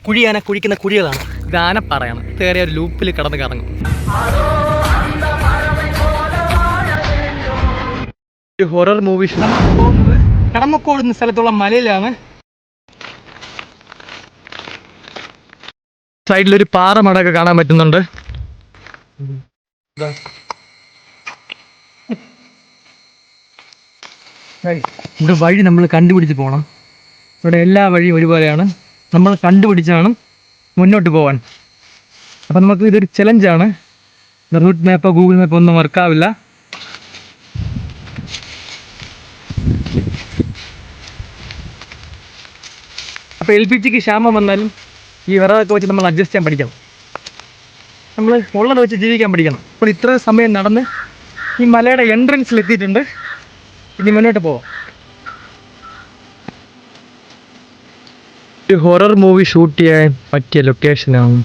കുഴിയാന കുഴിക്കുന്ന കുഴികളാണ്. ഇത് ആനപ്പാറയാണ്. കയറിയ ഒരു ലൂപ്പിൽ കടന്ന് കറങ്ങും. ഒരു ഹൊറർ മൂവി കടമക്കോട് എന്ന സ്ഥലത്തുള്ള മലയിലാണ്. സൈഡിലൊരു പാറമടയൊക്കെ കാണാൻ പറ്റുന്നുണ്ട്. ഇവിടെ വഴി നമ്മൾ കണ്ടുപിടിച്ച് പോകണം. ഇവിടെ എല്ലാ വഴിയും ഒരുപോലെയാണ്. നമ്മൾ കണ്ടുപിടിച്ചാണ് മുന്നോട്ട് പോകാൻ. അപ്പം നമുക്ക് ഇതൊരു ചലഞ്ചാണ്. റൂട്ട് മാപ്പോ ഗൂഗിൾ മാപ്പോ ഒന്നും വർക്കാവില്ല. അപ്പോൾ LPGക്ക് ക്ഷാമം വന്നാലും ഈ വിറകൊക്കെ വെച്ച് നമ്മൾ അഡ്ജസ്റ്റ് ചെയ്യാൻ പഠിക്കണം. നമ്മൾ ഉള്ളത് വെച്ച് ജീവിക്കാൻ പഠിക്കണം. അപ്പോൾ ഇത്ര സമയം നടന്ന് ഈ മലയുടെ എൻട്രൻസിൽ എത്തിയിട്ടുണ്ട്. ഇനി മുന്നോട്ട് പോവാം. ഒരു ഹൊറർ മൂവി ഷൂട്ട് ചെയ്യാൻ പറ്റിയ ലൊക്കേഷനാണ്.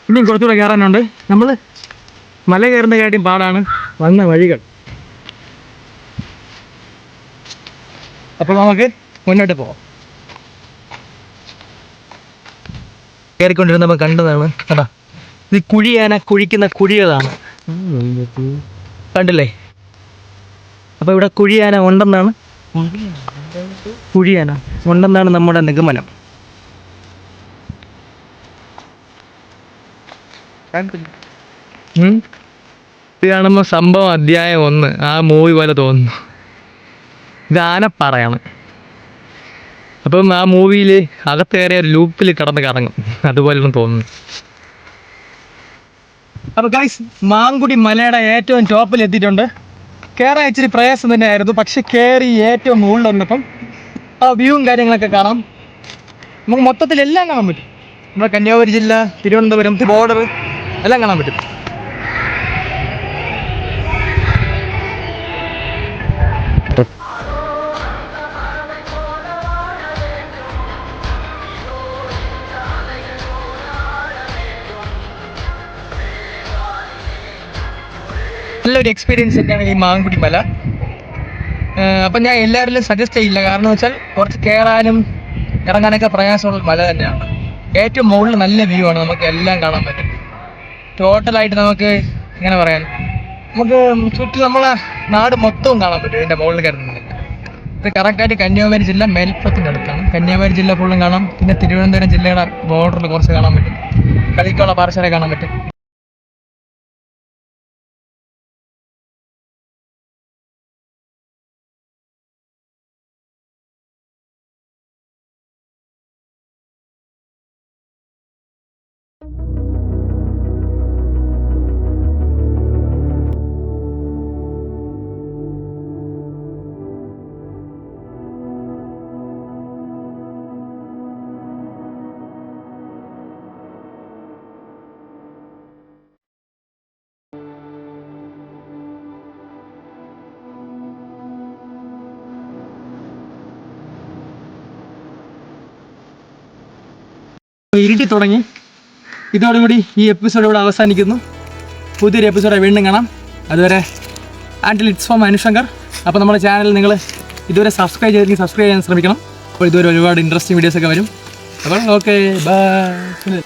ഇനിയും കുറച്ചുകൂടെ കയറാനുണ്ട്. നമ്മൾ മല കയറുന്ന കാര്യം പാടാണ് വന്ന വഴികൾ. അപ്പോൾ നമുക്ക് മുന്നോട്ട് പോവാം. കയറിക്കൊണ്ടിരുന്നപ്പോൾ കണ്ടതാണ് കേട്ടോ. ഇത് കുഴിയാന കുഴിക്കുന്ന കുഴികളാണ്. കണ്ടില്ലേ? അപ്പോൾ ഇവിടെ കുഴിയാന ഉണ്ടെന്നാണ് നമ്മുടെ നിഗമനം. ഇത് കാണുമ്പോൾ സംഭവം അധ്യായം 1 ആ മൂവി പോലെ തോന്നുന്നു. ഇത് ആനപ്പാറയാണ്. അപ്പം ആ മൂവിയിൽ അകത്തേറിയ ഒരു ലൂപ്പിൽ കടന്ന് കറങ്ങും. അതുപോലെയൊന്നും തോന്നുന്നു. അപ്പോൾ ഗൈസ്, മാങ്കുടി മലയുടെ ഏറ്റവും ടോപ്പിൽ എത്തിയിട്ടുണ്ട്. കയറാൻ ഇച്ചിരി പ്രയാസം തന്നെയായിരുന്നു. പക്ഷെ കയറി ഏറ്റവും മുകളിൽ വന്നപ്പം ആ വ്യൂവും കാര്യങ്ങളൊക്കെ കാണാം. നമുക്ക് മൊത്തത്തിൽ എല്ലാം കാണാൻ പറ്റും. നമ്മുടെ കന്യാകുമാരി ജില്ല, തിരുവനന്തപുരം ബോർഡർ എല്ലാം കാണാൻ പറ്റും. നല്ലൊരു എക്സ്പീരിയൻസ് തന്നെയാണ് ഈ മാങ്കുടി മല. അപ്പം ഞാൻ എല്ലാവരിലും സജസ്റ്റ് ചെയ്യില്ല. കാരണം എന്ന് വെച്ചാൽ കുറച്ച് കയറാനും ഇറങ്ങാനൊക്കെ പ്രയാസമുള്ള മല തന്നെയാണ്. ഏറ്റവും മുകളിൽ നല്ല വ്യൂ ആണ്. നമുക്ക് എല്ലാം കാണാൻ പറ്റും. ടോട്ടലായിട്ട് നമുക്ക് എങ്ങനെ പറയാൻ, നമുക്ക് ചുറ്റും നമ്മളെ നാട് മൊത്തവും കാണാൻ പറ്റും ഇതിൻ്റെ മുകളിൽ കയറുന്നത്. ഇത് കറക്റ്റായിട്ട് കന്യാകുമാരി ജില്ല മേൽപ്പത്തിൻ്റെ അടുത്താണ്. കന്യാകുമാരി ജില്ല ഫുള്ളും കാണാം. പിന്നെ തിരുവനന്തപുരം ജില്ലയുടെ ബോർഡറിൽ കുറച്ച് കാണാൻ പറ്റും. കളിക്കുള്ള പാറശാല കാണാൻ പറ്റും. ഇരുട്ടി തുടങ്ങി. ഇതോടുകൂടി ഈ എപ്പിസോഡ് ഇവിടെ അവസാനിക്കുന്നു. പുതിയൊരു എപ്പിസോഡ് വീണ്ടും കാണാം. അതുവരെ ആൻറ്റിൽ ഇറ്റ്സ് ഫ്രോം അനുശങ്കർ. അപ്പോൾ നമ്മുടെ ചാനൽ നിങ്ങൾ ഇതുവരെ സബ്സ്ക്രൈബ് ചെയ്തെങ്കിൽ സബ്സ്ക്രൈബ് ചെയ്യാൻ ശ്രമിക്കണം. അപ്പോൾ ഇതുവരെ ഒരുപാട് ഇൻട്രസ്റ്റിംഗ് വീഡിയോസൊക്കെ വരും. അപ്പോൾ ഓക്കെ, ബൈ.